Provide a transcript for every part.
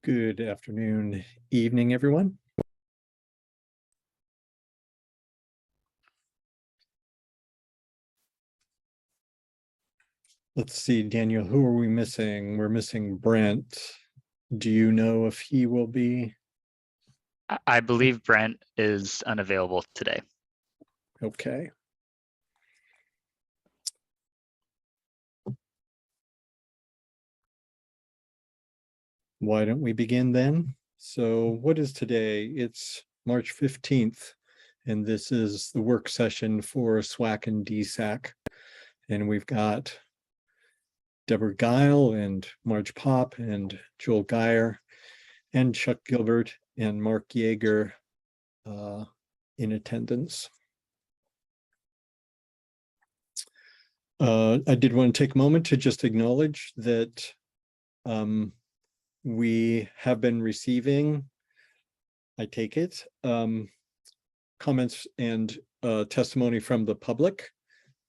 Good afternoon, evening, everyone. Let's see, Daniel, who are we missing? We're missing Brent. Do you know if he will be? I believe Brent is unavailable today. Okay. Why don't we begin then? So what is today? It's March 15th, and this is the work session for SWAC and DSAC. And we've got Deborah Guile and Marge Popp and Joel Geyer and Chuck Gilbert and Mark Yeager in attendance. I did want to take a moment to just acknowledge that we have been receiving, I take it, comments and testimony from the public,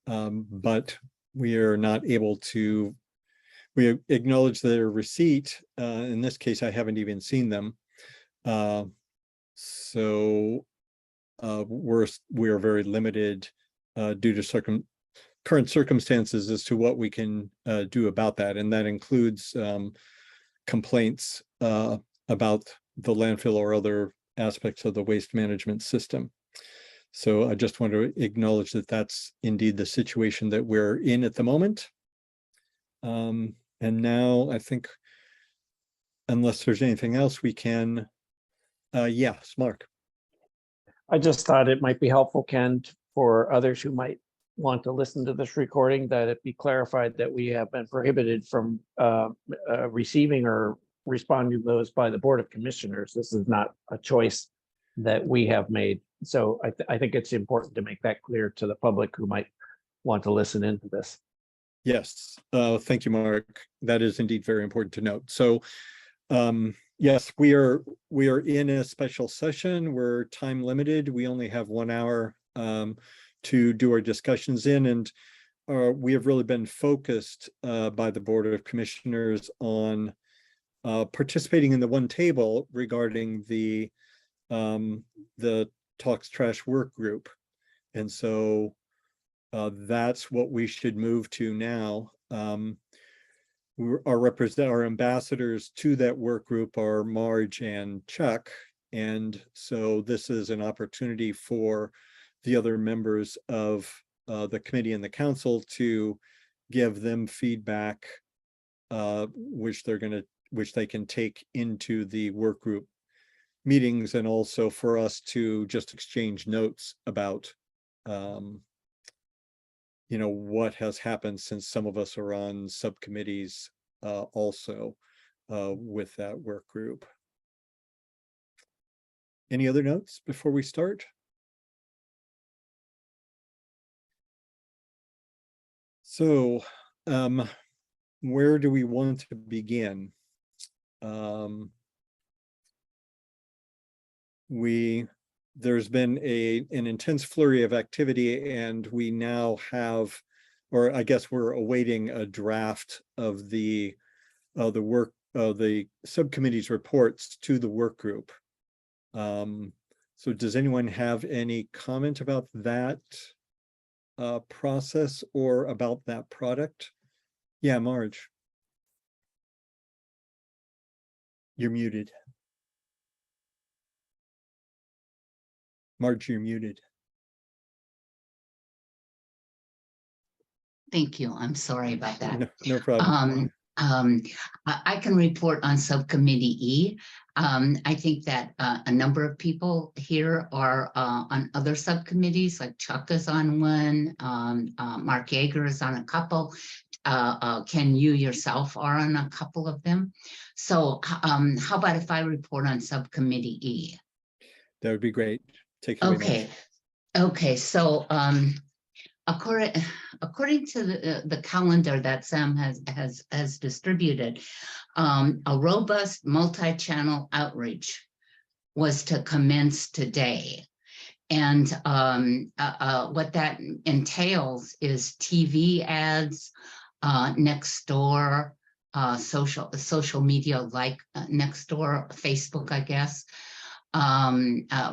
but we are not able to, we acknowledge their receipt. In this case, I haven't even seen them. So we are very limited due to current circumstances as to what we can do about that. And that includes complaints about the landfill or other aspects of the waste management system. So I just want to acknowledge that that's indeed the situation that we're in at the moment. And now I think, unless there's anything else we can, yes, Mark. I just thought it might be helpful, Ken, for others who might want to listen to this recording, that it be clarified that we have been prohibited from receiving or responding to those by the Board of Commissioners. This is not a choice that we have made. So I think it's important to make that clear to the public who might want to listen into this. Yes, thank you, Mark. That is indeed very important to note. So yes, we are in a special session. We're time limited. We only have 1 hour to do our discussions in, and we have really been focused by the Board of Commissioners on participating in the one table regarding the Talks Trash work group. And so that's what we should move to now. Our ambassadors to that work group are Marge and Chuck. And so this is an opportunity for the other members of the committee and the council to give them feedback, which they can take into the work group meetings, and also for us to just exchange notes about what has happened, since some of us are on subcommittees also with that work group. Any other notes before we start? So where do we want to begin? There's been an intense flurry of activity, and we now have, or I guess we're awaiting a draft of the work of the subcommittee's reports to the work group. So does anyone have any comment about that process or about that product? Yeah, Marge. You're muted. Marge, you're muted. Thank you. I'm sorry about that. No problem. I can report on Subcommittee E. I think that a number of people here are on other subcommittees, like Chuck is on one, Mark Yeager is on a couple. Ken, you yourself are on a couple of them. So how about if I report on Subcommittee E? That would be great. Take it away, Marge. Okay. So according to the calendar that Sam has distributed, a robust multi-channel outreach was to commence today. And what that entails is TV ads, next door, social media like Nextdoor, Facebook, I guess.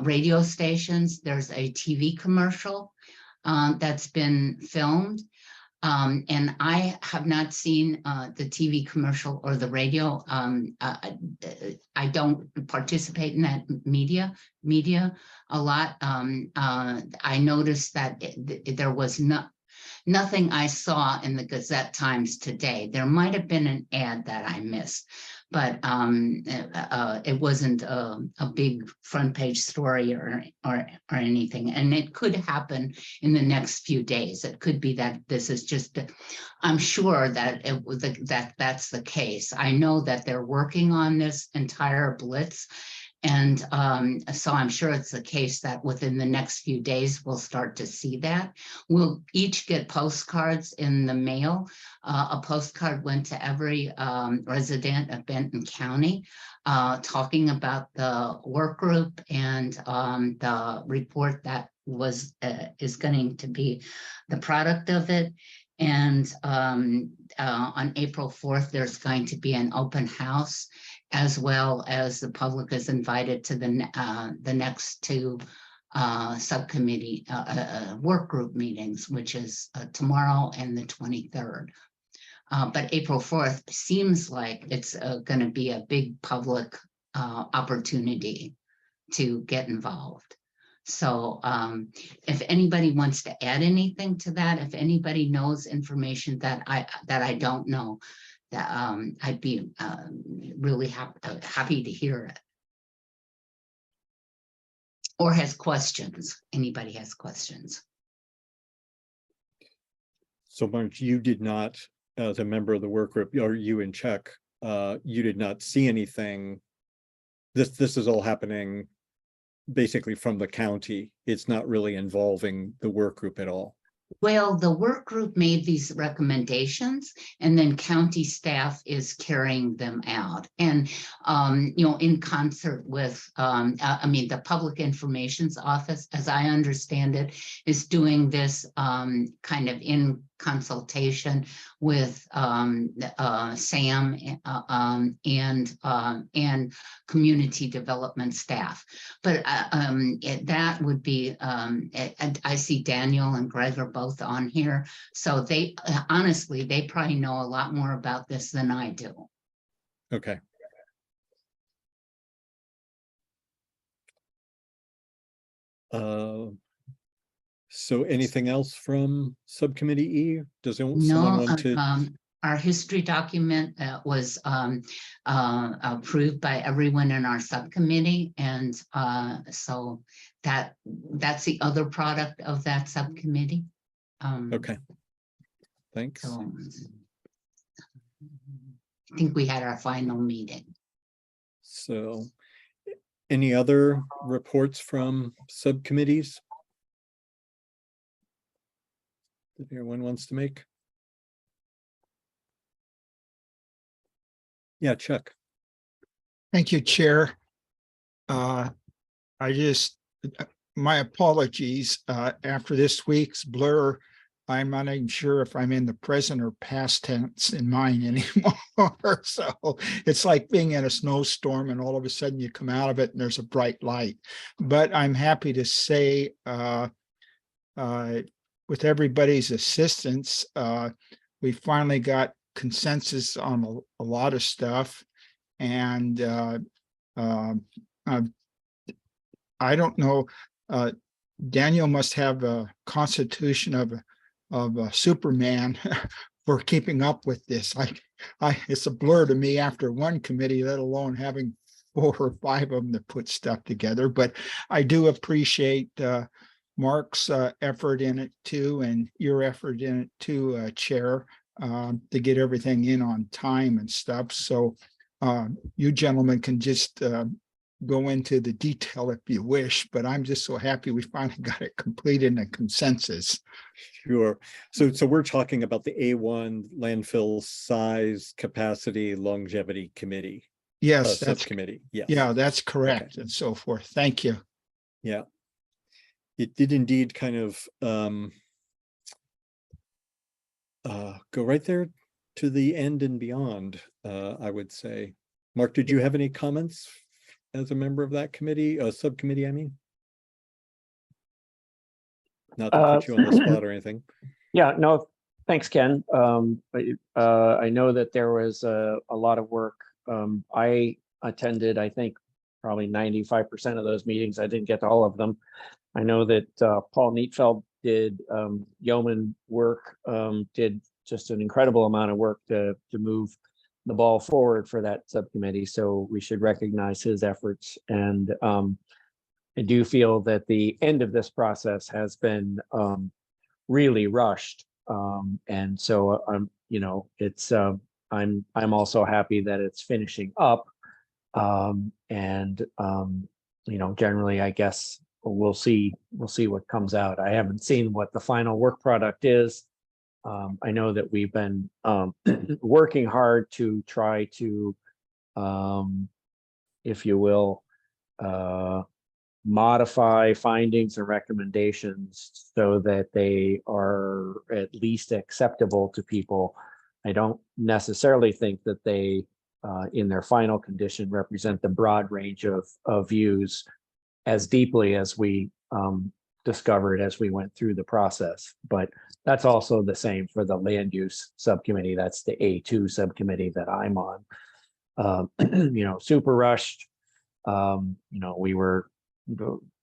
Radio stations, there's a TV commercial that's been filmed. And I have not seen the TV commercial or the radio. I don't participate in that media a lot. I noticed that there was nothing I saw in the Gazette Times today. There might have been an ad that I missed, but it wasn't a big front page story or anything. And it could happen in the next few days. It could be that this is just, I'm sure that that's the case. I know that they're working on this entire blitz. And so I'm sure it's the case that within the next few days, we'll start to see that. We'll each get postcards in the mail. A postcard went to every resident of Benton County, talking about the work group and the report that is going to be the product of it. And on April 4th, there's going to be an open house, as well as the public is invited to the next two subcommittee work group meetings, which is tomorrow and the 23rd. But April 4th seems like it's going to be a big public opportunity to get involved. So if anybody wants to add anything to that, if anybody knows information that I don't know, that I'd be really happy to hear it. Or has questions. Anybody has questions? So Marge, you did not, as a member of the work group, or you and Chuck, you did not see anything. This is all happening basically from the county. It's not really involving the work group at all. Well, the work group made these recommendations, and then county staff is carrying them out. And, in concert with, the Public Information's Office, as I understand it, is doing this kind of in consultation with SAM and community development staff. But that would be, and I see Daniel and Greg are both on here. So they honestly, they probably know a lot more about this than I do. Okay. So anything else from Subcommittee E? Does someone want to? Our history document was approved by everyone in our subcommittee. And so that's the other product of that subcommittee. Okay. Thanks. So I think we had our final meeting. So any other reports from subcommittees that everyone wants to make? Yeah, Chuck. Thank you, Chair. My apologies. After this week's blur, I'm not even sure if I'm in the present or past tense in mine anymore. So it's like being in a snowstorm and all of a sudden you come out of it and there's a bright light. But I'm happy to say, with everybody's assistance, we finally got consensus on a lot of stuff. And I don't know, Daniel must have a constitution of a Superman for keeping up with this. It's a blur to me after one committee, let alone having 4 or 5 of them to put stuff together. But I do appreciate Mark's effort in it too, and your effort in it too, Chair, to get everything in on time and stuff. So you gentlemen can just go into the detail if you wish, but I'm just so happy we finally got it completed in a consensus. Sure. So we're talking about the A1 landfill size, capacity, longevity committee. Yes, that's subcommittee. Yes. Yeah, that's correct. Okay. And so forth. Thank you. Yeah. It did indeed kind of go right there to the end and beyond. I would say. Mark, did you have any comments as a member of that committee, subcommittee, I mean? Not to put you on the spot or anything. Yeah, no, thanks, Ken. I know that there was a lot of work. I attended, I think, probably 95% of those meetings. I didn't get to all of them. I know that Paul Neatfeld did yeoman work, did just an incredible amount of work to move the ball forward for that subcommittee. So we should recognize his efforts. And I do feel that the end of this process has been really rushed. And so I'm, you know, it's I'm also happy that it's finishing up. You know, generally, I guess we'll see what comes out. I haven't seen what the final work product is. I know that we've been working hard to try to, if you will, modify findings and recommendations so that they are at least acceptable to people. I don't necessarily think that they, in their final condition, represent the broad range of views as deeply as we discovered as we went through the process. But that's also the same for the land use subcommittee. That's the A2 subcommittee that I'm on. You know, super rushed. You know, we were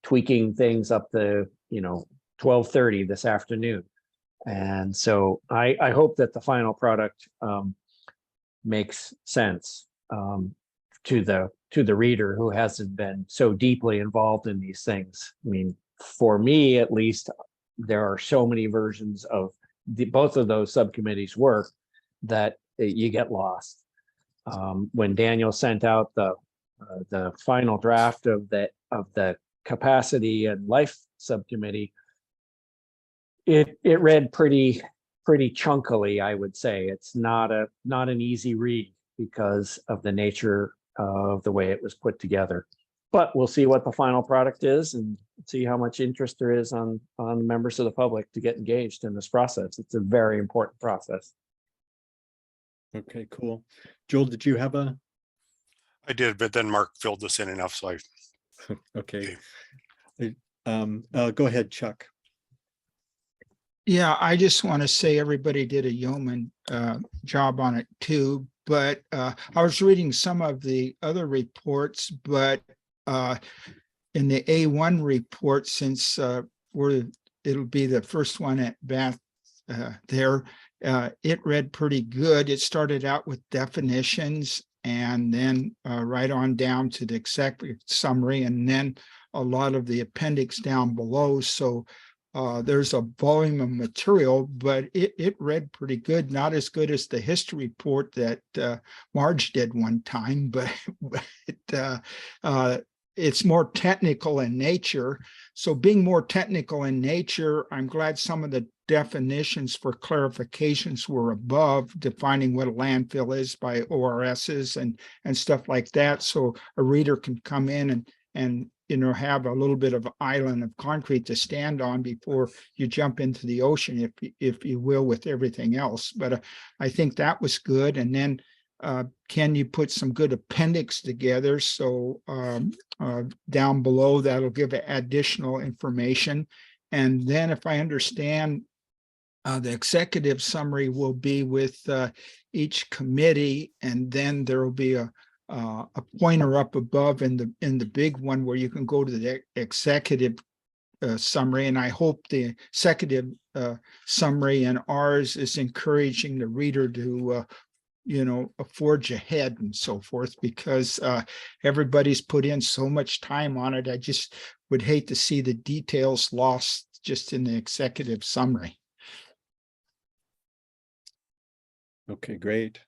tweaking things up to, you know, 12:30 this afternoon. And so I hope that the final product makes sense to the reader who hasn't been so deeply involved in these things. I mean, for me, at least, there are so many versions of both of those subcommittees' work that you get lost. When Daniel sent out the final draft of the capacity and life subcommittee, it read pretty chunkily, I would say. It's not an easy read because of the nature of the way it was put together. But we'll see what the final product is and see how much interest there is on members of the public to get engaged in this process. It's a very important process. Okay, cool. Joel, did you have a? I did, but then Mark filled this in enough, so Okay. Go ahead, Chuck. Yeah, I just want to say everybody did a yeoman job on it too. But I was reading some of the other reports, but in the A1 report, since it'll be the first one at Bath there, it read pretty good. It started out with definitions and then right on down to the executive summary and then a lot of the appendix down below. So there's a volume of material, but it read pretty good. Not as good as the history report that Marge did one time, but it's more technical in nature. So being more technical in nature, I'm glad some of the definitions for clarifications were above, defining what a landfill is by ORSs and stuff like that. So a reader can come in and you know, have a little bit of an island of concrete to stand on before you jump into the ocean, if you will, with everything else. But I think that was good. And then Ken, you put some good appendix together. So down below, that'll give additional information. And then if I understand, the executive summary will be with each committee, and then there will be a pointer up above in the big one where you can go to the executive summary. And I hope the executive summary and ours is encouraging the reader to you know, forge ahead and so forth, because everybody's put in so much time on it. I just would hate to see the details lost just in the executive summary. Okay, great.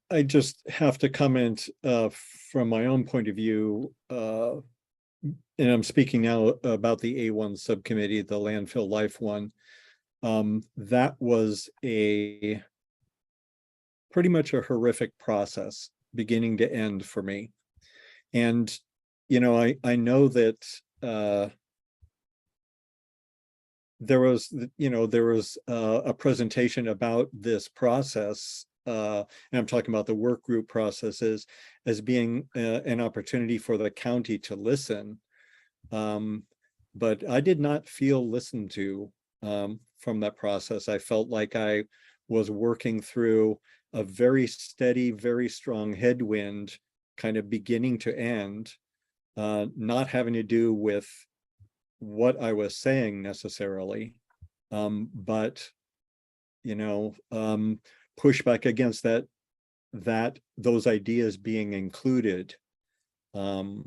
I just have to comment from my own point of view, and I'm speaking now about the A1 subcommittee, the landfill life one. That was a pretty much a horrific process, beginning to end for me. And, you know, I know that there was a presentation about this process and I'm talking about the work group processes, as being an opportunity for the county to listen. But I did not feel listened to from that process. I felt like I was working through a very steady, very strong headwind, kind of beginning to end, not having to do with what I was saying necessarily, but push back against those ideas being included. It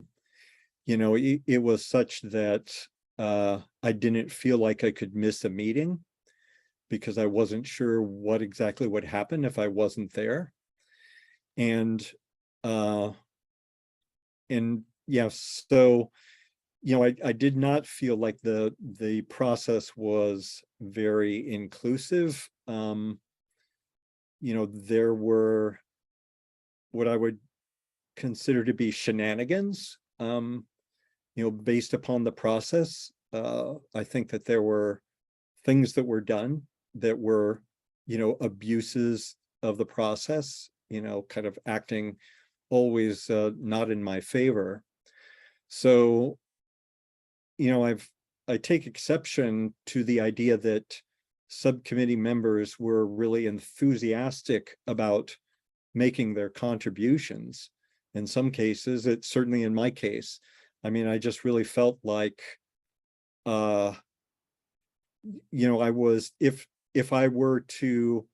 was such that I didn't feel like I could miss a meeting because I wasn't sure what exactly would happen if I wasn't there. And yeah, so I did not feel like the process was very inclusive. There were what I would consider to be shenanigans, based upon the process. I think that there were things that were done that were, abuses of the process, kind of acting always not in my favor. So, I take exception to the idea that subcommittee members were really enthusiastic about making their contributions. In some cases, it's certainly in my case. I mean, I just really felt like, I was, if I were to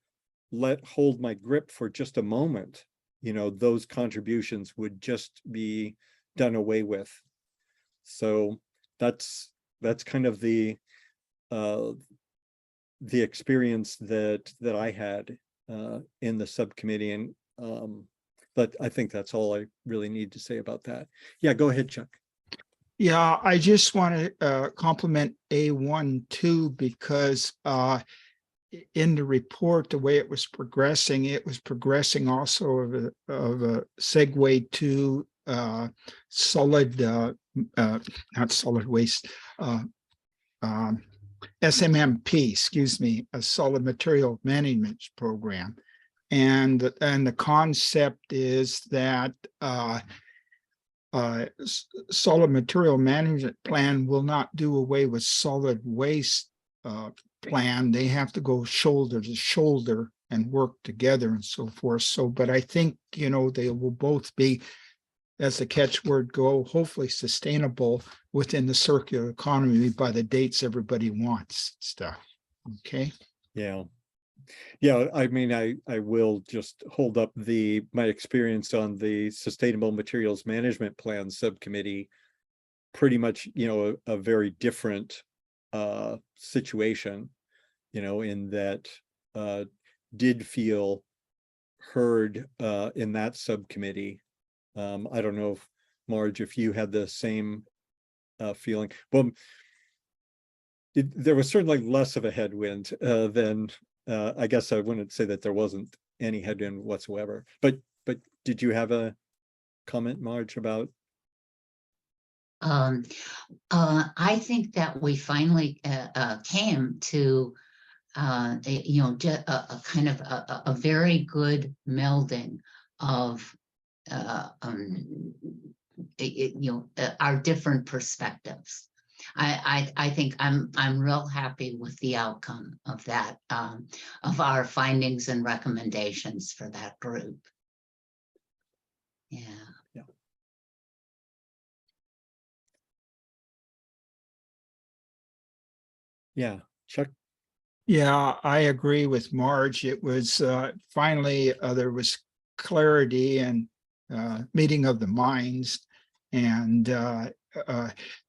hold my grip for just a moment, those contributions would just be done away with. So that's kind of the experience that I had in the subcommittee, and but I think that's all I really need to say about that. Yeah, go ahead, Chuck. Yeah, I just want to compliment A1 too, because in the report, the way it was progressing also of a segue to solid, not solid waste, SMMP, excuse me, a solid material management program. And the concept is that solid material management plan will not do away with solid waste plan. They have to go shoulder to shoulder and work together and so forth. So, but I think, they will both be, as the catchword go, hopefully sustainable within the circular economy by the dates everybody wants stuff. Okay. Yeah. Yeah, I mean, I will just hold up my experience on the Sustainable Materials Management Plan subcommittee, pretty much, a very different situation, in that did feel heard in that subcommittee. I don't know if, Marge, if you had the same feeling. Well, there was certainly less of a headwind than I guess I wouldn't say that there wasn't any headwind whatsoever. But did you have a comment, Marge, about? I think that we finally came to a kind of a very good melding of our different perspectives. I think I'm real happy with the outcome of that, of our findings and recommendations for that group. Yeah. Yeah. Yeah, Chuck. Yeah, I agree with Marge. It was finally there was clarity and meeting of the minds, and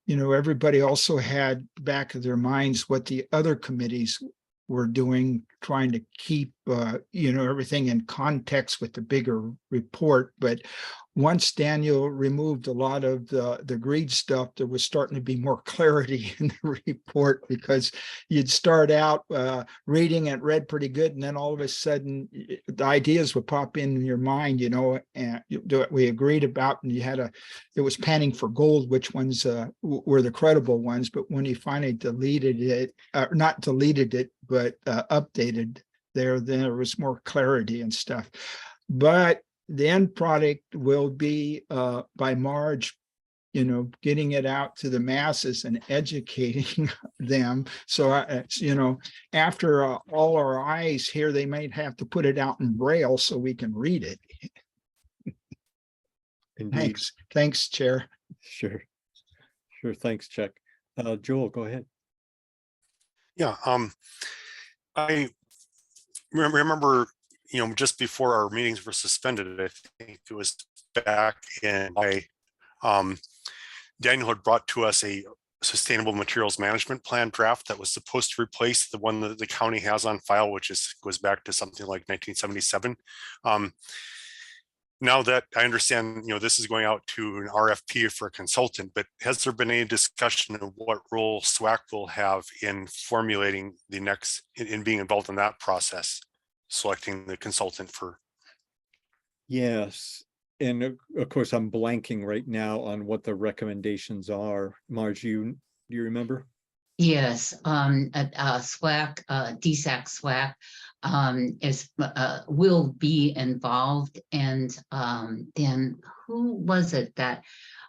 everybody also had back of their minds what the other committees were doing, trying to keep everything in context with the bigger report. But once Daniel removed a lot of the greed stuff, there was starting to be more clarity in the report, because you'd start out reading it, read pretty good, and then all of a sudden the ideas would pop in your mind, and we agreed about, and it was panning for gold, which ones were the credible ones. But when he finally deleted it, not deleted it, but updated there was more clarity and stuff. But the end product will be by March, you know, getting it out to the masses and educating them. So, you know, after all our eyes here, they might have to put it out in Braille so we can read it. Indeed. Thanks, Chair. Sure. Sure. Thanks, Chuck. Joel, go ahead. Yeah, I remember, you know, just before our meetings were suspended, I think it was back in May, Daniel had brought to us a sustainable materials management plan draft that was supposed to replace the one that the county has on file, which goes back to something like 1977. Now that I understand, you know, this is going out to an RFP for a consultant, but has there been any discussion of what role SWAC will have in formulating the next, in being involved in that process, selecting the consultant for? Yes. And of course, I'm blanking right now on what the recommendations are. Marge, do you remember? Yes, SWAC, DSAC SWAC will be involved. And then who was it that,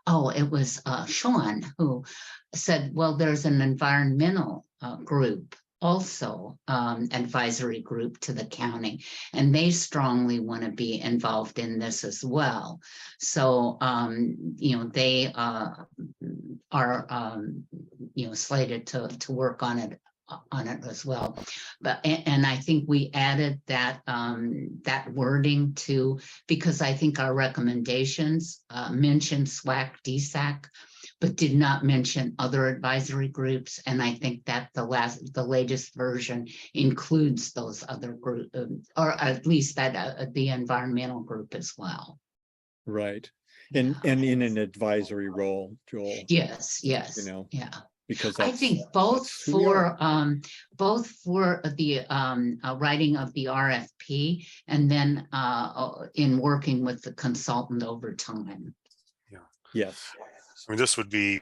oh, it was Sean who said, well, there's an environmental group also, advisory group to the county, and they strongly want to be involved in this as well. So, you know, they are, you know, slated to work on it as well. But and I think we added that that wording to, because I think our recommendations mentioned SWAC, DSAC, but did not mention other advisory groups. And I think that the latest version includes those other groups, or at least that the environmental group as well. Right. And in an advisory role, Joel. Yes, yes. You know, yeah. because I think both for the writing of the RFP and then in working with the consultant over time. Yeah. Yes. I mean, this would be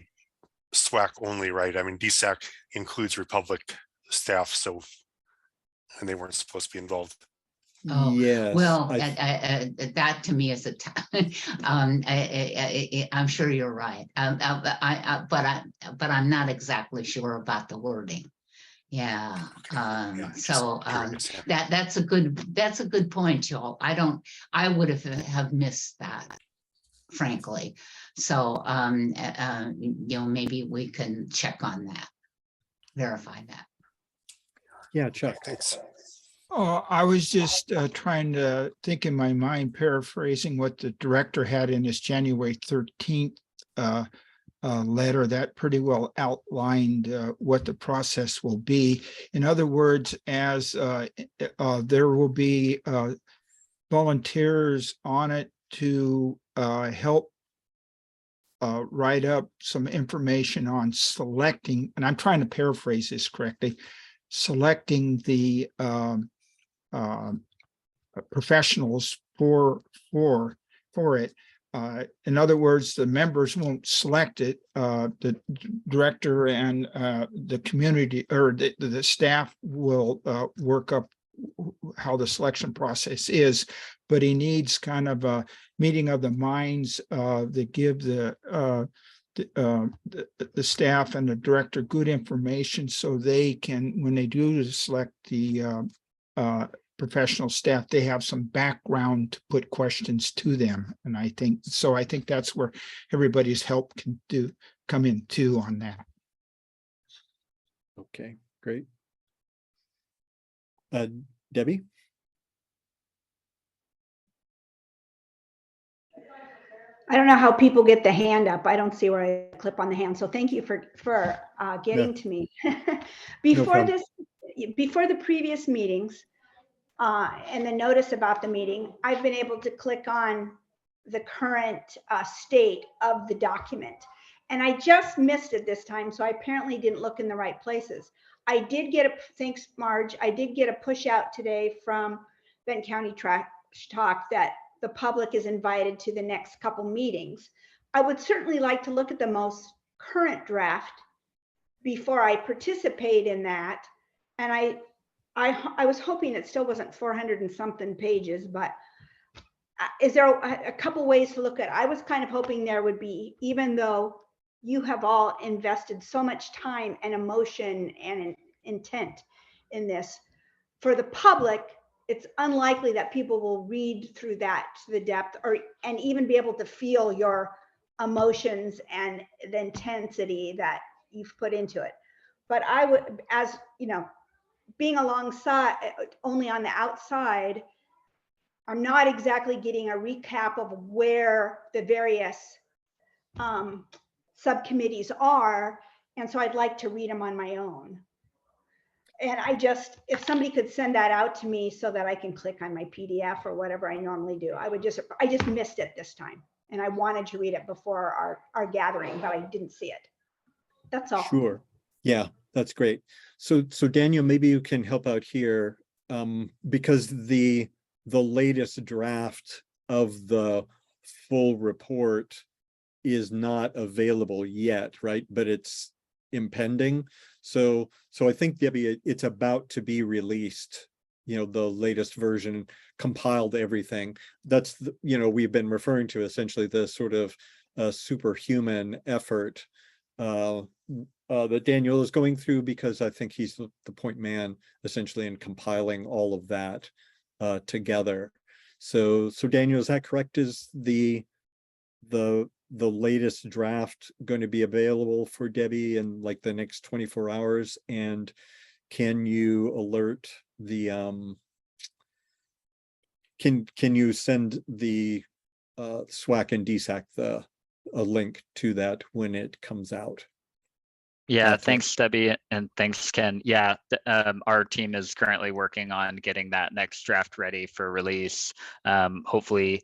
SWAC only, right? I mean, DSAC includes Republic staff, so, and they weren't supposed to be involved. Oh, yes. well, that to me is a I'm sure you're right. But I'm not exactly sure about the wording. Yeah. Yeah, So curious, yeah. that's a good point, Joel. I would have missed that, frankly. So you know, maybe we can check on that, verify that. Yeah, Chuck. Thanks. Oh, I was just trying to think in my mind, paraphrasing what the director had in his January 13th letter that pretty well outlined what the process will be. In other words, as there will be volunteers on it to help write up some information on selecting, and I'm trying to paraphrase this correctly, selecting the professionals for it. In other words, the members won't select it. The director and the community or the staff will work up how the selection process is, but he needs kind of a meeting of the minds that give the staff and the director good information so they can, when they do select the professional staff, they have some background to put questions to them. And I think that's where everybody's help can come in too on that. Okay, great. Debbie? I don't know how people get the hand up. I don't see where I clip on the hand. So thank you for getting to me. Before the previous meetings and the notice about the meeting, I've been able to click on the current state of the document. And I just missed it this time, so I apparently didn't look in the right places. I did get thanks, Marge, I did get a push out today from Benton County Trash Talk that the public is invited to the next couple meetings. I would certainly like to look at the most current draft before I participate in that. And I was hoping it still wasn't 400 and something pages, but is there a couple ways to look at it? I was kind of hoping there would be, even though you have all invested so much time and emotion and intent in this, for the public, it's unlikely that people will read through that to the depth and even be able to feel your emotions and the intensity that you've put into it. But I would, as you know, being alongside, only on the outside, I'm not exactly getting a recap of where the various subcommittees are. And so I'd like to read them on my own. And if somebody could send that out to me so that I can click on my PDF or whatever I normally do, I just missed it this time. And I wanted to read it before our gathering, but I didn't see it. That's all. Sure. Yeah, that's great. So Daniel, maybe you can help out here, because the latest draft of the full report is not available yet, right? But it's impending. So I think, Debbie, it's about to be released. You know, the latest version compiled everything. That's we've been referring to essentially the sort of superhuman effort that Daniel is going through, because I think he's the point man essentially in compiling all of that together. So Daniel, is that correct? Is the latest draft going to be available for Debbie in like the next 24 hours? And can you alert the can you send the SWAC and DSAC a link to that when it comes out? Yeah, thanks, Debbie, and thanks, Ken. Yeah, our team is currently working on getting that next draft ready for release. Hopefully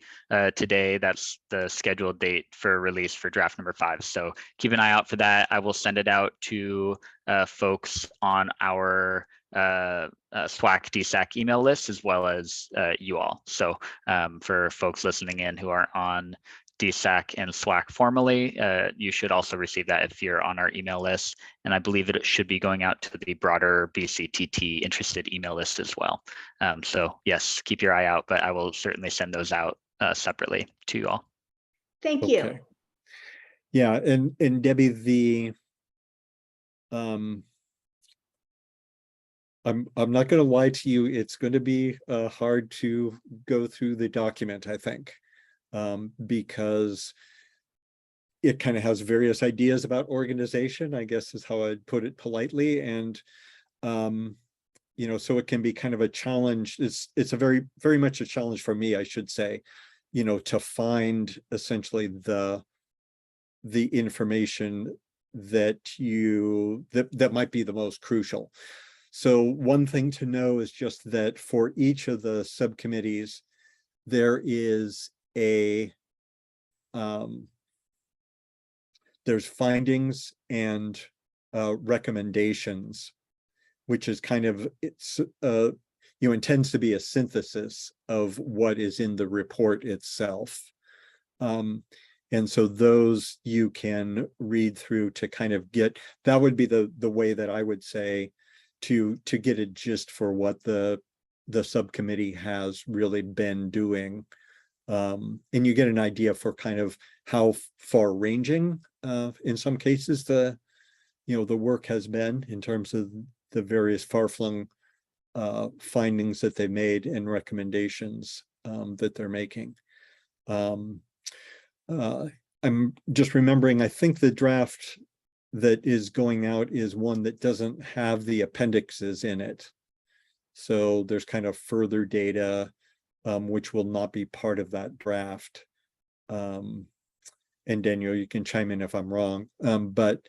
today, that's the scheduled date for release for draft number 5. So keep an eye out for that. I will send it out to folks on our SWAC DSAC email list, as well as you all. So for folks listening in who aren't on DSAC and SWAC formally, you should also receive that if you're on our email list. And I believe it should be going out to the broader BCTT interested email list as well. So yes, keep your eye out, but I will certainly send those out separately to you all. Thank you. Yeah, and Debbie, I'm not going to lie to you. It's going to be hard to go through the document, I think. Because it kind of has various ideas about organization, I guess is how I'd put it politely. And, so it can be kind of a challenge. It's a very much a challenge for me, I should say, to find essentially the information that might be the most crucial. So one thing to know is just that for each of the subcommittees, there is there's findings and recommendations, which is kind of intends to be a synthesis of what is in the report itself. And so those you can read through to kind of get, that would be the way that I would say to get a gist for what the subcommittee has really been doing. And you get an idea for kind of how far ranging in some cases the work has been in terms of the various far-flung findings that they made and recommendations that they're making. I'm just remembering, I think the draft that is going out is one that doesn't have the appendixes in it. So there's kind of further data which will not be part of that draft. And Daniel, you can chime in if I'm wrong. But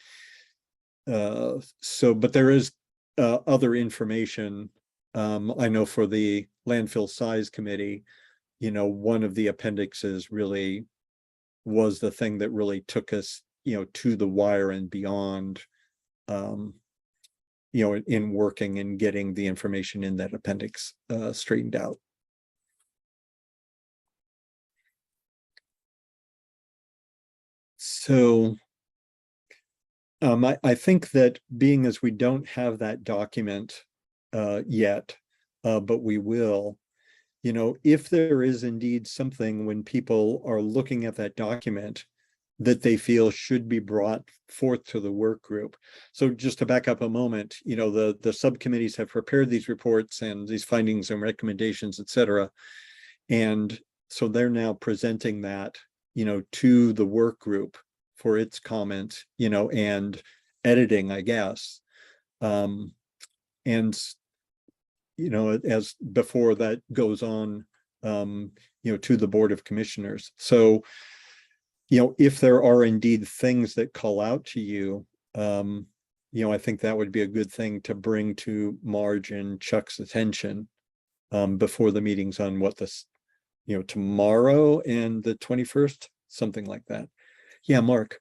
there is other information. I know for the landfill size committee, one of the appendixes really was the thing that really took us, to the wire and beyond, in working and getting the information in that appendix straightened out. So I think that being as we don't have that document yet, but we will. You know, if there is indeed something when people are looking at that document that they feel should be brought forth to the work group. So just to back up a moment, you know, the subcommittees have prepared these reports and these findings and recommendations, et cetera. And so they're now presenting that, you know, to the work group for its comment, you know, and editing, I guess. And, you know, as before that goes on, you know, to the Board of Commissioners. So, you know, if there are indeed things that call out to you, you know, I think that would be a good thing to bring to Marge and Chuck's attention before the meetings on what this, you know, tomorrow and the 21st, something like that. Yeah, Mark.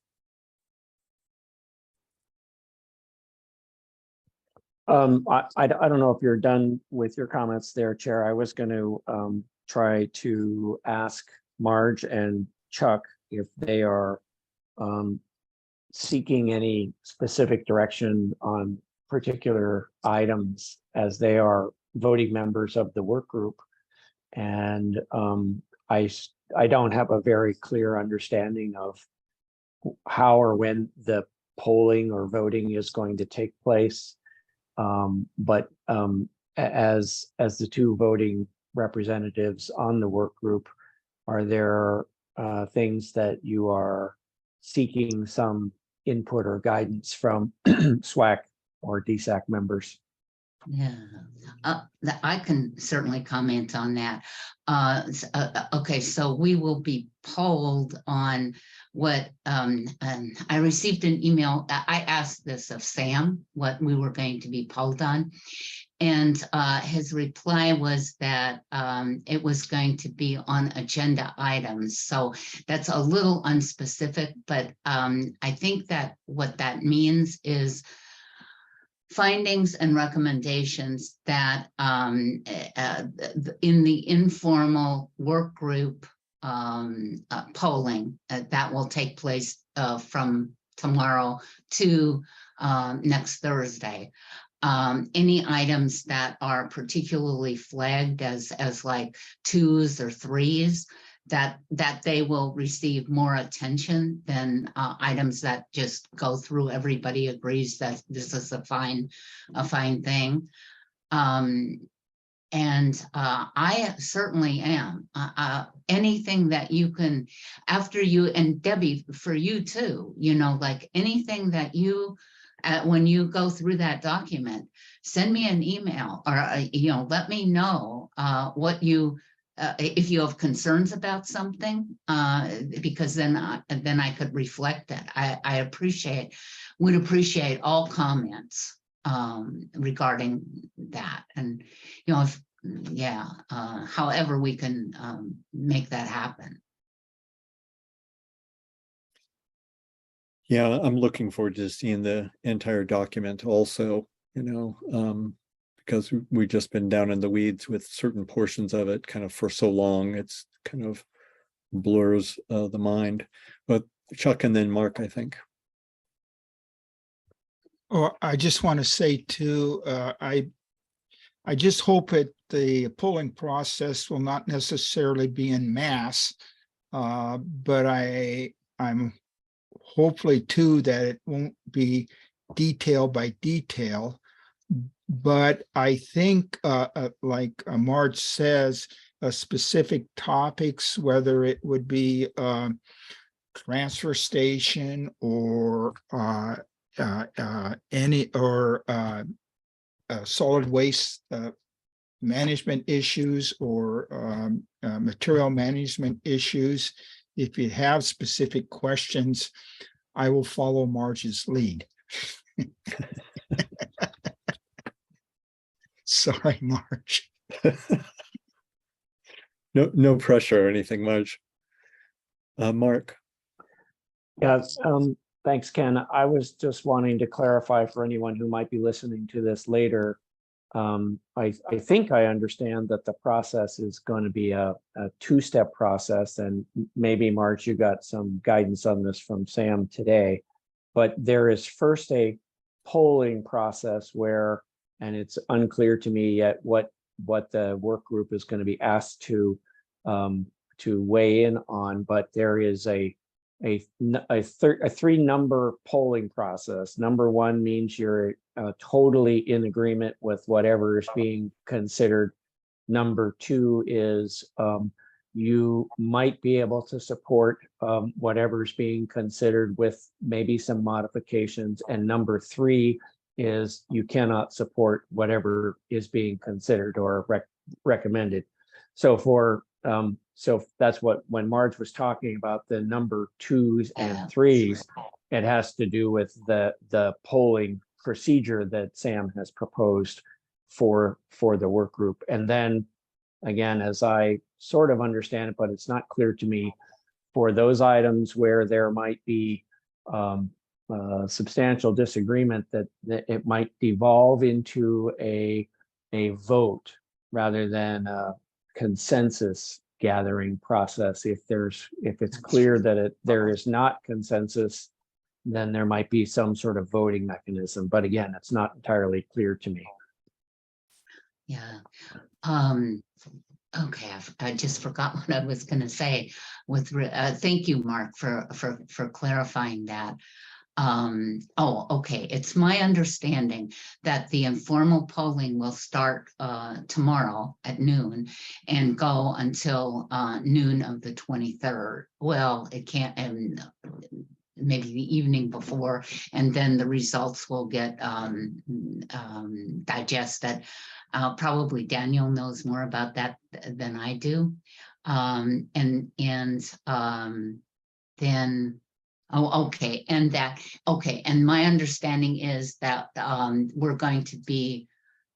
I don't know if you're done with your comments there, Chair. I was going to try to ask Marge and Chuck if they are seeking any specific direction on particular items as they are voting members of the work group. And I don't have a very clear understanding of how or when the polling or voting is going to take place. But as the two voting representatives on the work group, are there things that you are seeking some input or guidance from SWAC or DSAC members? Yeah, I can certainly comment on that. Okay, so we will be polled on what I received an email. I asked this of Sam, what we were going to be polled on. And his reply was that it was going to be on agenda items. So that's a little unspecific, but I think that what that means is findings and recommendations that in the informal work group polling that will take place from tomorrow to next Thursday. Any items that are particularly flagged as like 2s or 3s, that they will receive more attention than items that just go through. Everybody agrees that this is a fine thing. And I certainly am. Anything that you can, after you, and Debbie, for you too, you know, like anything that you, when you go through that document, send me an email or, you know, let me know what you, if you have concerns about something, because then I could reflect that. I would appreciate all comments regarding that. And, you know, if, yeah, however we can make that happen. Yeah, I'm looking forward to seeing the entire document also, you know, because we've just been down in the weeds with certain portions of it kind of for so long, it's kind of blurs the mind. But Chuck and then Mark, I think. Oh, I just want to say too, I just hope that the polling process will not necessarily be in mass, but I'm hopefully too that it won't be detail by detail. But I think, like Marge says, specific topics, whether it would be transfer station or any or solid waste management issues or material management issues. If you have specific questions, I will follow Marge's lead. Sorry, Marge. No pressure or anything, Marge. Mark. Yes, thanks, Ken. I was just wanting to clarify for anyone who might be listening to this later. I think I understand that the process is going to be a two-step process, and maybe Marge, you got some guidance on this from Sam today, but there is first a polling process where And it's unclear to me yet what the work group is going to be asked to weigh in on, but there is a 3-number polling process. Number 1 means you're totally in agreement with whatever is being considered. Number 2 is you might be able to support whatever's being considered with maybe some modifications. And number 3 is you cannot support whatever is being considered or recommended. So so that's what, when Marge was talking about the number 2s and 3s, it has to do with the polling procedure that Sam has proposed for the work group. And then again, as I sort of understand it, but it's not clear to me, for those items where there might be substantial disagreement, that it might devolve into a vote rather than a consensus gathering process. If it's clear that there is not consensus, then there might be some sort of voting mechanism. But again, it's not entirely clear to me. Yeah. Okay, I just forgot what I was going to say. Thank you, Mark, for clarifying that. Okay. It's my understanding that the informal polling will start tomorrow at noon and go until noon of the 23rd. Well, it can't, and maybe the evening before, and then the results will get digested. Probably Daniel knows more about that than I do. Then okay. And my understanding is that we're going to be,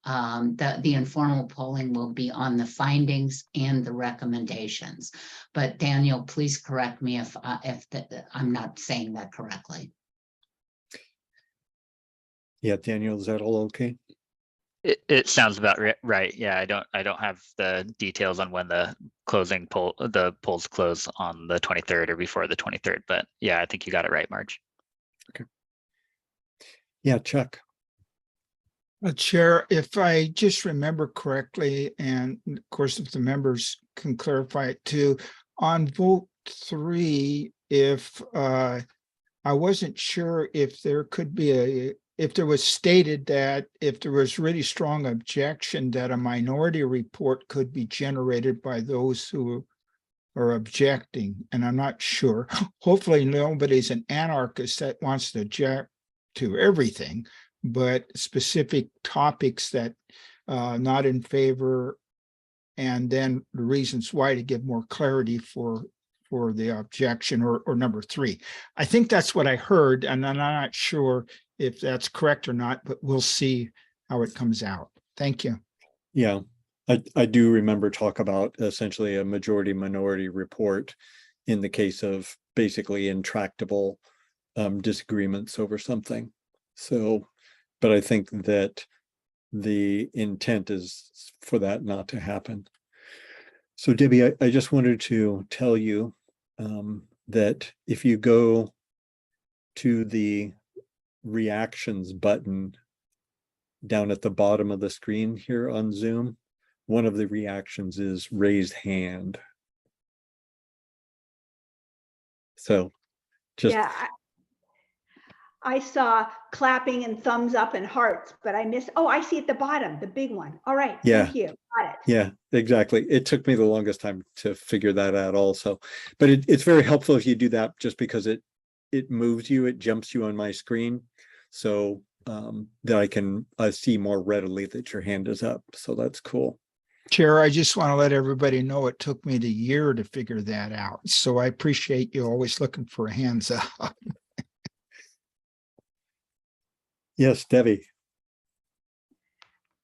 the informal polling will be on the findings and the recommendations. But Daniel, please correct me if I'm not saying that correctly. Yeah, Daniel, is that all okay? It sounds about right. Yeah, I don't have the details on when the polls close on the 23rd or before the 23rd, but yeah, I think you got it right, Marge. Okay. Yeah, Chuck. Chair, if I just remember correctly, and of course, if the members can clarify it too, on vote 3, if I wasn't sure if there could be if there was stated that if there was really strong objection, that a minority report could be generated by those who are objecting, and I'm not sure. Hopefully nobody's an anarchist that wants to object to everything, but specific topics that not in favor, and then the reasons why, to give more clarity for the objection, or number 3. I think that's what I heard, and I'm not sure if that's correct or not, but we'll see how it comes out. Thank you. Yeah, I do remember talk about essentially a majority minority report in the case of basically intractable disagreements over something. So, but I think that the intent is for that not to happen. So Debbie, I just wanted to tell you that if you go to the reactions button down at the bottom of the screen here on Zoom, one of the reactions is raised hand. So just Yeah, I saw clapping and thumbs up and hearts, but I missed. Oh, I see at the bottom, the big one. All right. Yeah. Thank you. Got it. Yeah, exactly. It took me the longest time to figure that out also, but it's very helpful if you do that, just because it moves you, it jumps you on my screen, so that I can see more readily that your hand is up. So that's cool. Chair, I just want to let everybody know it took me the year to figure that out. So I appreciate you always looking for hands up. Yes, Debbie.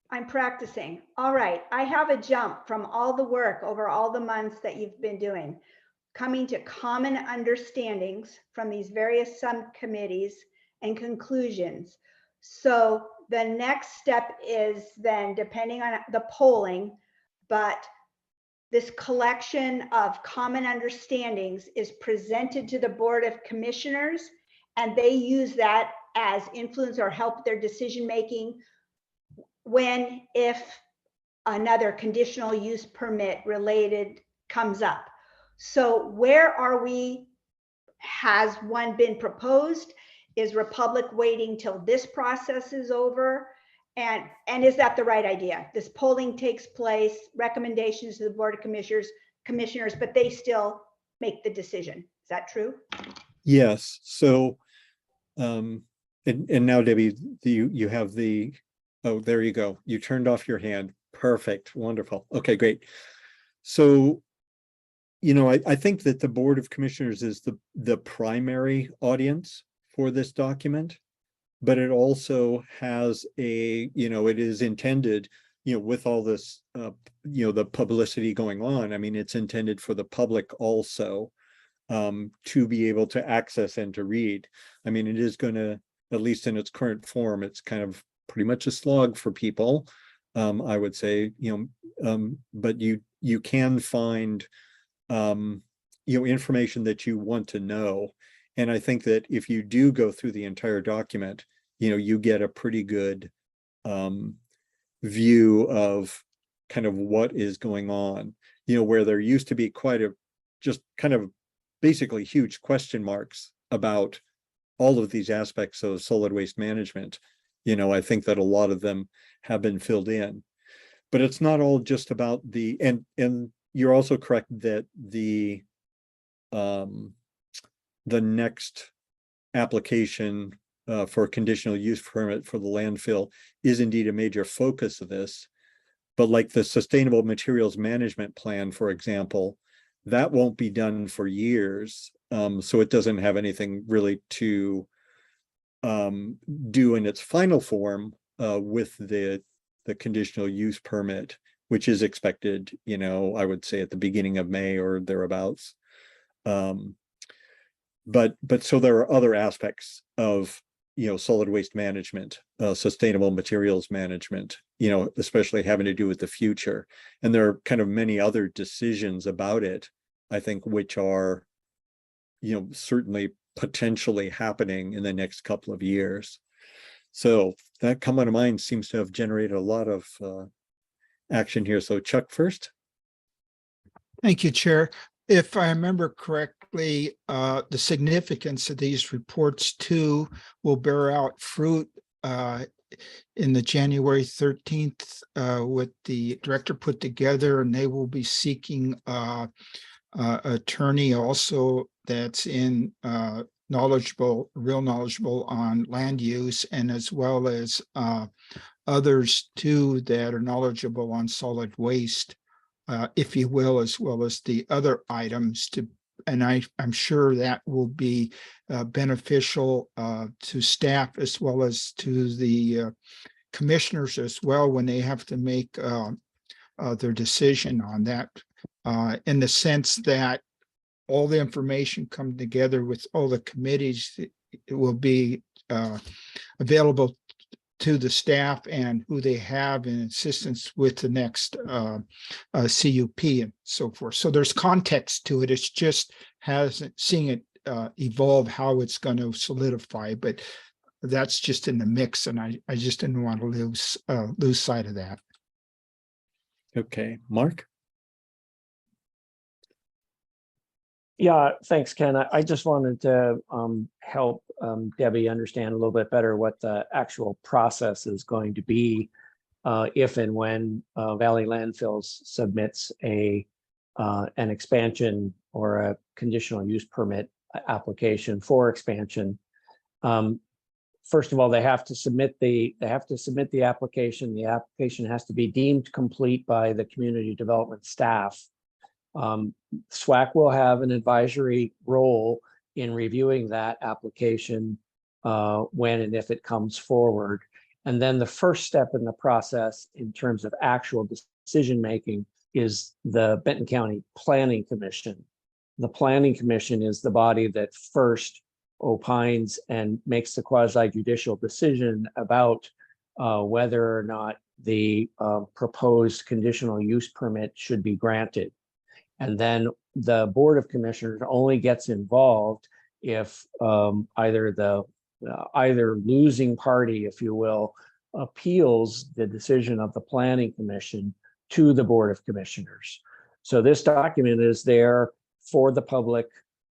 I'm practicing. All right. I have a jump from all the work over all the months that you've been doing, coming to common understandings from these various subcommittees and conclusions. So the next step is then, depending on the polling, but this collection of common understandings is presented to the Board of Commissioners, and they use that as influence or help their decision making if another conditional use permit related comes up. So where are we? Has one been proposed? Is Republic waiting till this process is over? And is that the right idea? This polling takes place, recommendations to the Board of Commissioners, but they still make the decision. Is that true? Yes. So, and now Debbie, you have the, oh, there you go. You turned off your hand. Perfect. Wonderful. Okay, great. So, you know, I think that the Board of Commissioners is the primary audience for this document, but it also has a, you know, it is intended, you know, with all this, you know, the publicity going on. I mean, it's intended for the public also to be able to access and to read. I mean, it is going to, at least in its current form, it's kind of pretty much a slog for people, I would say, you know, but you can find, you know, information that you want to know. And I think that if you do go through the entire document, you know, you get a pretty good view of kind of what is going on, you know, where there used to be quite a, just kind of basically huge question marks about all of these aspects of solid waste management. You know, I think that a lot of them have been filled in, but it's not all just about the, and you're also correct that the next application for a conditional use permit for the landfill is indeed a major focus of this. But like the sustainable materials management plan, for example, that won't be done for years. So it doesn't have anything really to do in its final form with the conditional use permit, which is expected, you know, I would say at the beginning of May or thereabouts. But so there are other aspects of, you know, solid waste management, sustainable materials management, you know, especially having to do with the future. And there are kind of many other decisions about it, I think, which are, you know, certainly potentially happening in the next couple of years. So that come to mind seems to have generated a lot of action here. So Chuck first. Thank you, Chair. If I remember correctly, the significance of these reports too will bear out fruit in the January 13th with the director put together, and they will be seeking attorney also that's in real knowledgeable on land use, and as well as others too that are knowledgeable on solid waste, if you will, as well as the other items to, and I'm sure that will be beneficial to staff as well as to the commissioners as well when they have to make their decision on that, in the sense that all the information come together with all the committees. It will be available to the staff and who they have in assistance with the next CUP and so forth. So there's context to it. It's just seeing it evolve, how it's going to solidify, but that's just in the mix. And I just didn't want to lose sight of that. Okay, Mark. Yeah, thanks, Ken. I just wanted to help Debbie understand a little bit better what the actual process is going to be if and when Valley Landfills submits an expansion or a conditional use permit application for expansion. First of all, they have to submit the application. The application has to be deemed complete by the community development staff. SWAC will have an advisory role in reviewing that application when and if it comes forward. And then the first step in the process in terms of actual decision making is the Benton County Planning Commission. The Planning Commission is the body that first opines and makes the quasi-judicial decision about whether or not the proposed conditional use permit should be granted. And then the Board of Commissioners only gets involved if either losing party, if you will, appeals the decision of the Planning Commission to the Board of Commissioners. So this document is there for the public,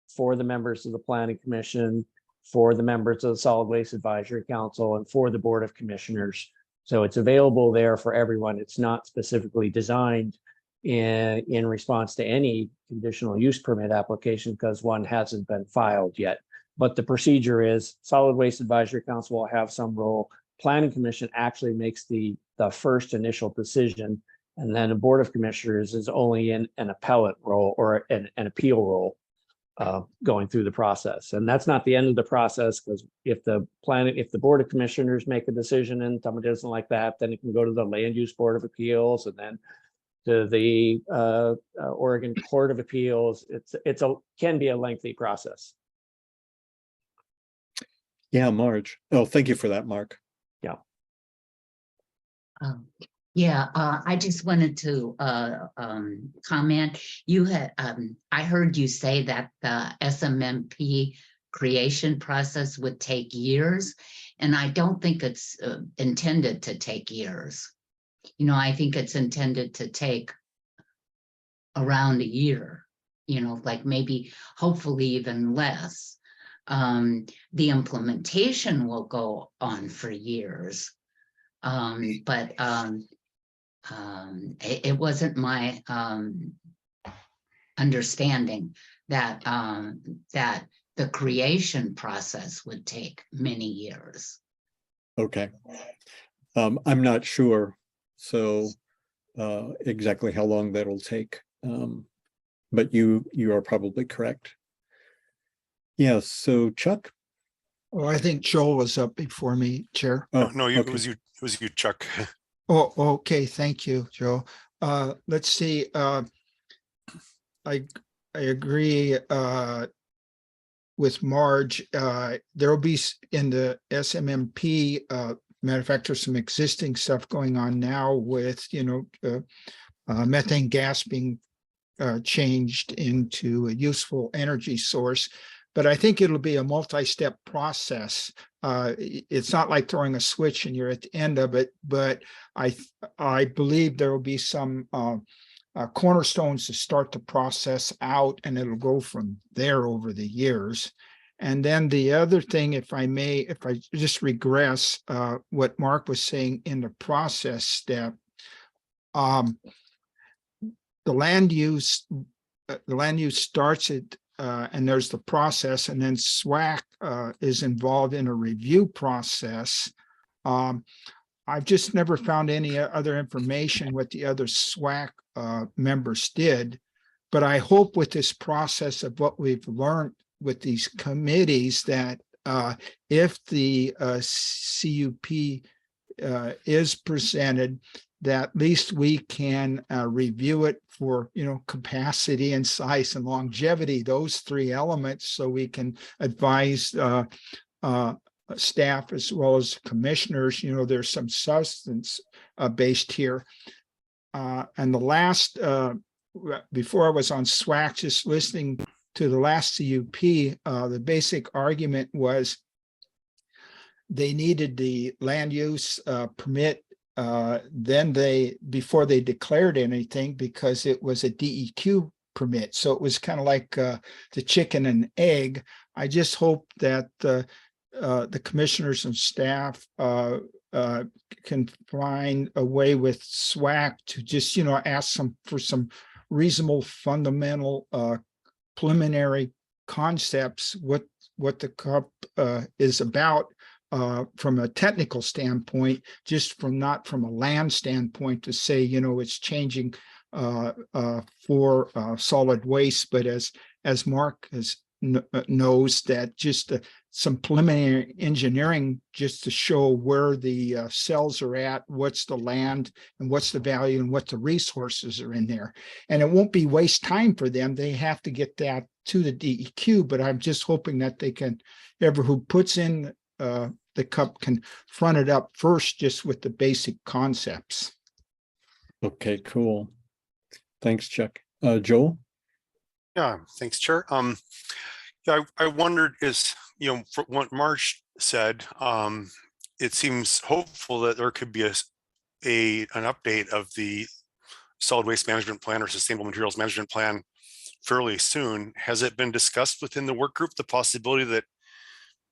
for the members of the Planning Commission, for the members of the Solid Waste Advisory Council, and for the Board of Commissioners. So it's available there for everyone. It's not specifically designed in response to any conditional use permit application because one hasn't been filed yet. But the procedure is Solid Waste Advisory Council will have some role. Planning Commission actually makes the first initial decision, and then the Board of Commissioners is only in an appellate role or an appeal role going through the process. And that's not the end of the process, because if the Board of Commissioners make a decision and somebody doesn't like that, then it can go to the Land Use Board of Appeals and then to the Oregon Court of Appeals. Can be a lengthy process. Yeah, Marge. Oh, thank you for that, Mark. Yeah, I just wanted to comment. You had, I heard you say that the SMMP creation process would take years, and I don't think it's intended to take years. You know, I think it's intended to take around a year, you know, like maybe hopefully even less. The implementation will go on for years. But it wasn't my understanding that that the creation process would take many years. Okay. I'm not sure. So exactly how long that'll take. But you are probably correct. Yeah, so Chuck? Oh, I think Joel was up before me, Chair. Oh, No, okay. it was you, Chuck. Oh, okay. Thank you, Joe. Let's see. I agree with Marge. There will be in the SMMP, matter of fact, there's some existing stuff going on now with, methane gas being changed into a useful energy source. But I think it'll be a multi-step process. It's not like throwing a switch and you're at the end of it, but I believe there will be some cornerstones to start the process out, and it'll go from there over the years. And then the other thing, if I just regress what Mark was saying in the process step, the land use starts at and there's the process, and then SWAC is involved in a review process. I've just never found any other information what the other SWAC members did, but I hope with this process of what we've learned with these committees that if the CUP is presented, that at least we can review it for, capacity and size and longevity, those three elements, so we can advise staff as well as commissioners, there's some substance based here. And the last, before I was on SWAC, just listening to the last CUP, the basic argument was they needed the land use permit before they declared anything, because it was a DEQ permit. So it was kind of like the chicken and egg. I just hope that the commissioners and staff can find a way with SWAC to just, ask for some reasonable fundamental preliminary concepts, what the CUP is about, from a technical standpoint, just not from a land standpoint, to say, it's changing for solid waste, but as Mark knows, that just some preliminary engineering just to show where the cells are at, what's the land and what's the value and what the resources are in there. And it won't be waste time for them. They have to get that to the DEQ, but I'm just hoping that they can, whoever who puts in the CUP can front it up first, just with the basic concepts. Okay, cool. Thanks, Chuck. Joel? Yeah, thanks, Chair. Yeah, I wondered for what Marge said, it seems hopeful that there could be an update of the solid waste management plan or sustainable materials management plan fairly soon. Has it been discussed within the work group, the possibility that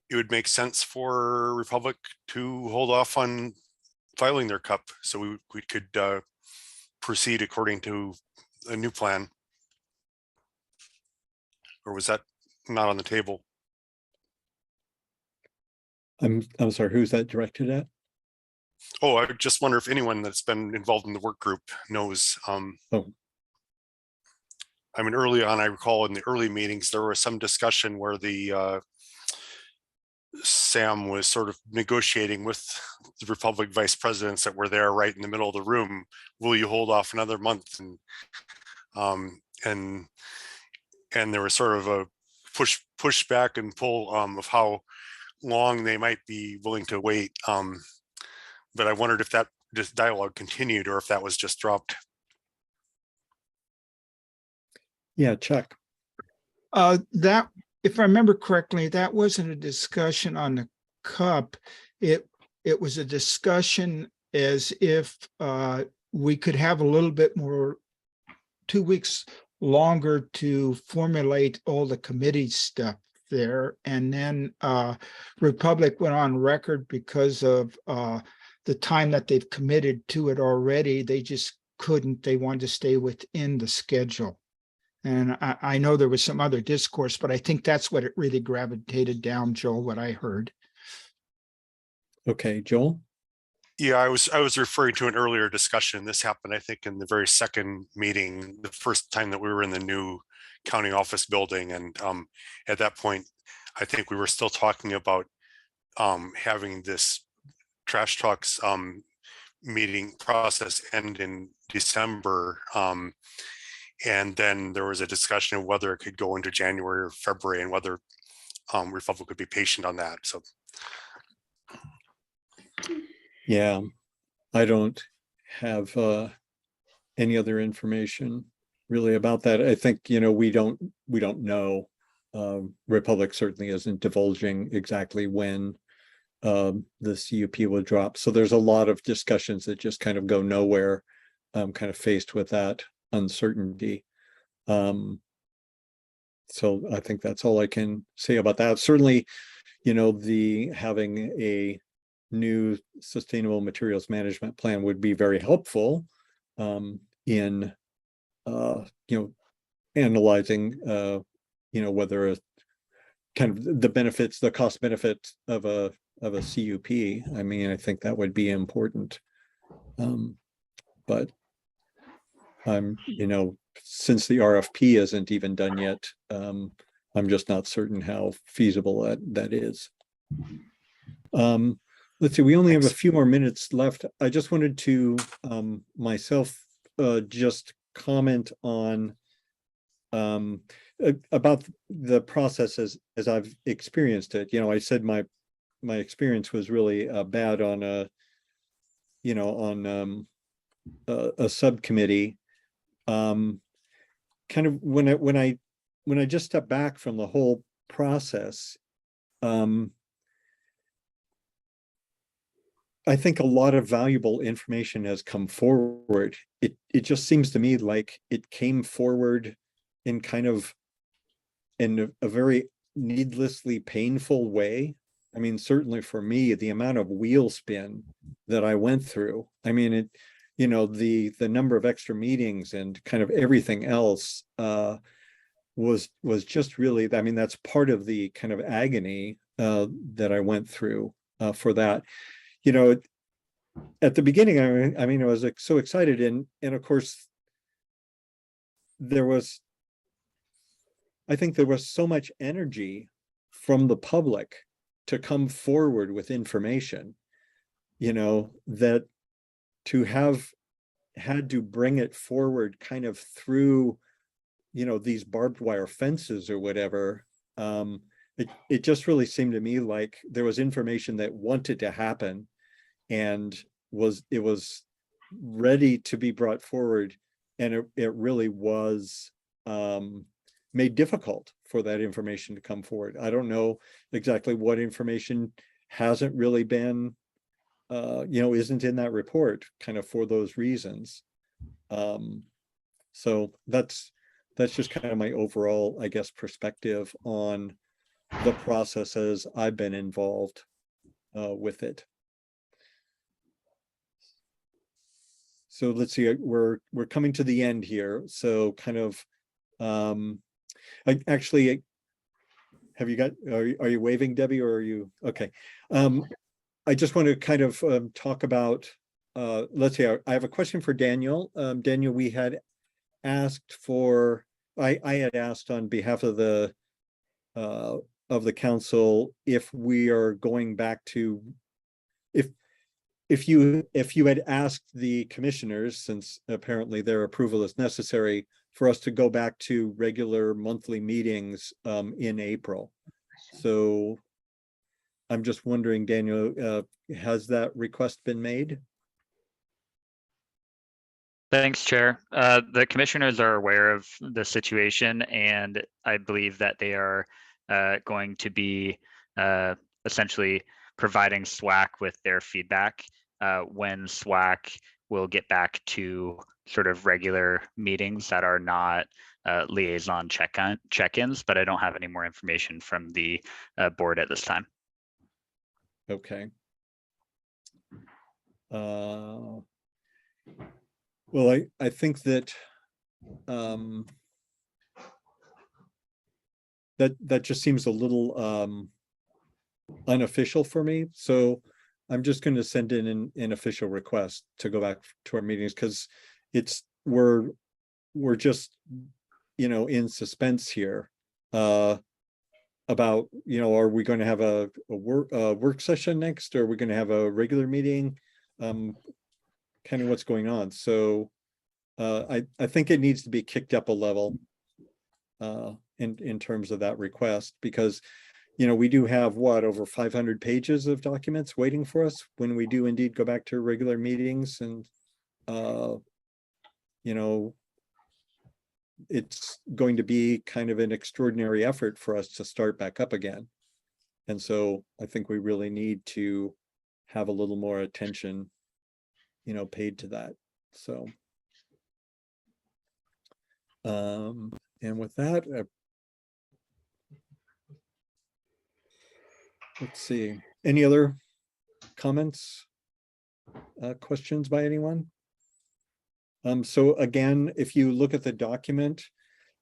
it would make sense for Republic to hold off on filing their cup so we could proceed according to a new plan? Or was that not on the table? I'm sorry, who's that directed at? Oh, I just wonder if anyone that's been involved in the work group knows. Oh. I mean, early on, I recall in the early meetings, there was some discussion where the Sam was sort of negotiating with the Republic vice presidents that were there right in the middle of the room. Will you hold off another month? And there was sort of a push back and pull of how long they might be willing to wait. But I wondered if that this dialogue continued or if that was just dropped. Yeah, Chuck. That, if I remember correctly, that wasn't a discussion on the cup. It was a discussion as if we could have a little bit more, 2 weeks longer to formulate all the committee stuff there. And then Republic went on record because of the time that they've committed to it already. They just couldn't, they wanted to stay within the schedule. And I know there was some other discourse, but I think that's what it really gravitated down, Joel, what I heard. Okay, Joel? Yeah, I was referring to an earlier discussion. This happened, I think, in the very second meeting, the first time that we were in the new county office building. And at that point, I think we were still talking about having this trash trucks meeting process end in December. And then there was a discussion of whether it could go into January or February and whether Republic could be patient on that. So. Yeah, I don't have any other information really about that. I think, we don't know. Republic certainly isn't divulging exactly when the CUP will drop. So there's a lot of discussions that just kind of go nowhere, kind of faced with that uncertainty. So I think that's all I can say about that. Certainly, the having a new sustainable materials management plan would be very helpful in analyzing whether a kind of the benefits, the cost benefit of a CUP. I mean, I think that would be important. But since the RFP isn't even done yet, I'm just not certain how feasible that is. Let's see, we only have a few more minutes left. I just wanted to myself just comment on about the process as I've experienced it. I said my experience was really bad on a subcommittee. Kind of when I just stepped back from the whole process, I think a lot of valuable information has come forward. It just seems to me like it came forward in kind of in a very needlessly painful way. I mean, certainly for me, the amount of wheel spin that I went through. I mean, the number of extra meetings and kind of everything else was just really, I mean, that's part of the kind of agony that I went through for that. At the beginning, I mean, I was like so excited, and of course, I think there was so much energy from the public to come forward with information, that to have had to bring it forward kind of through, these barbed wire fences or whatever. It just really seemed to me like there was information that wanted to happen and it was ready to be brought forward, and it really was made difficult for that information to come forward. I don't know exactly what information hasn't really been isn't in that report, kind of for those reasons. So that's just kind of my overall, I guess, perspective on the processes I've been involved with it. So let's see, we're coming to the end here. So kind of, actually, have you got, are you waving, Debbie, or are you, okay. I just want to kind of talk about, let's see, I have a question for Daniel. Daniel, we had asked for, I had asked on behalf of the council if we are going back to, if you had asked the commissioners, since apparently their approval is necessary, for us to go back to regular monthly meetings in April. So I'm just wondering, Daniel, has that request been made? Thanks, Chair. The commissioners are aware of the situation, and I believe that they are going to be essentially providing SWAC with their feedback when SWAC will get back to sort of regular meetings that are not liaison check-ins, but I don't have any more information from the board at this time. Okay. Well, I think that that just seems a little unofficial for me. So I'm just going to send in an official request to go back to our meetings, because we're just, in suspense here about, are we going to have a work session next, or are we going to have a regular meeting? Kind of what's going on. So I think it needs to be kicked up a level in terms of that request, because we do have over 500 pages of documents waiting for us when we do indeed go back to regular meetings. And it's going to be kind of an extraordinary effort for us to start back up again. And so I think we really need to have a little more attention paid to that. So and with that, let's see, any other comments, questions by anyone? So again, if you look at the document,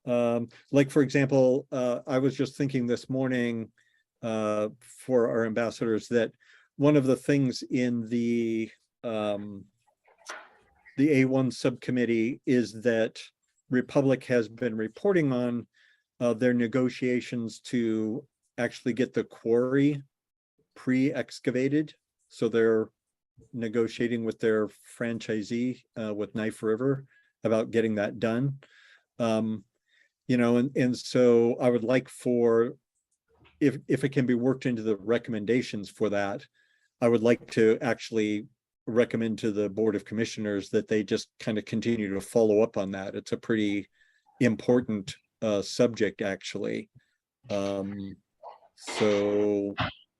like for example, I was just thinking this morning for our ambassadors that one of the things in the A1 subcommittee is that Republic has been reporting on their negotiations to actually get the quarry pre-excavated. So they're negotiating with their franchisee with Knife River about getting that done. And so I would like for, if it can be worked into the recommendations for that, I would like to actually recommend to the Board of Commissioners that they just kind of continue to follow up on that. It's a pretty important subject, actually. So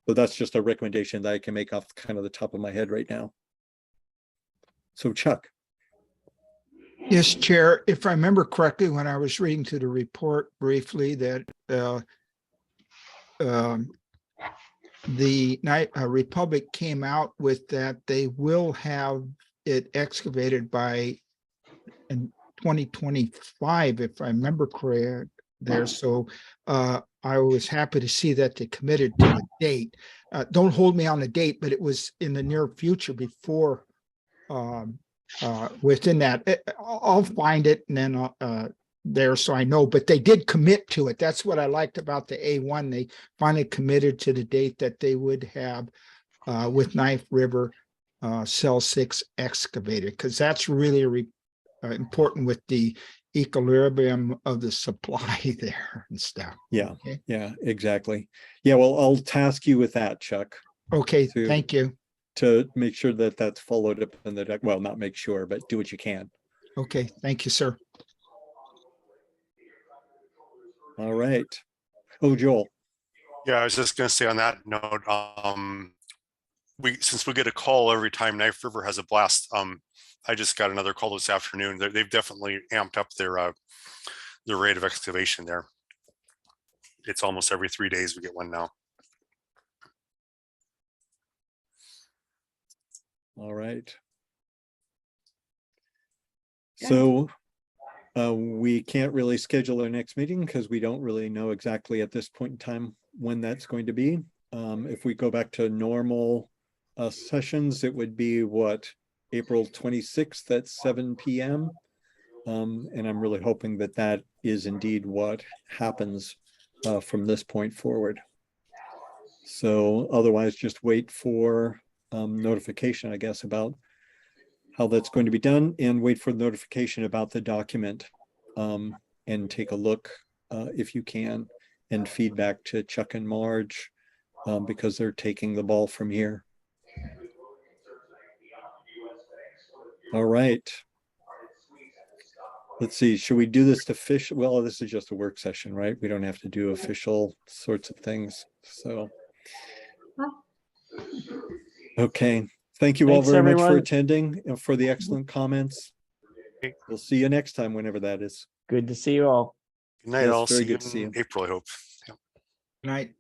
that's just a recommendation that I can make off kind of the top of my head right now. So Chuck. Yes, Chair. If I remember correctly, when I was reading through the report briefly, that the Republic came out with that they will have it excavated by 2025, if I remember correct there. So I was happy to see that they committed to a date. Don't hold me on the date, but it was in the near future before within that. I'll find it and then there so I know, but they did commit to it. That's what I liked about the A1. They finally committed to the date that they would have with Knife River Cell 6 excavated, because that's really important with the equilibrium of the supply there and stuff. Yeah, okay. Yeah, exactly. Yeah, well, I'll task you with that, Chuck. Okay, thank you. To make sure that that's followed up in the, well, not make sure, but do what you can. Okay, thank you, sir. All right. Oh, Joel. Yeah, I was just going to say on that note, since we get a call every time Knife River has a blast, I just got another call this afternoon. They've definitely amped up their rate of excavation there. It's almost every 3 days we get one now. All right. So we can't really schedule our next meeting because we don't really know exactly at this point in time when that's going to be. If we go back to normal sessions, it would be what, April 26th at 7 p.m. And I'm really hoping that that is indeed what happens from this point forward. So otherwise, just wait for notification, I guess, about how that's going to be done, and wait for notification about the document, and take a look if you can, and feedback to Chuck and Marge, because they're taking the ball from here. All right. Let's see, should we do this official? Well, this is just a work session, right? We don't have to do official sorts of things. So, okay. Thank you all Thanks, very much for everyone. attending and for the excellent comments. We'll see you next time, whenever that is. Good to see you all. Good night. Yes, I'll very see you good to see in you. April, I hope. Good night.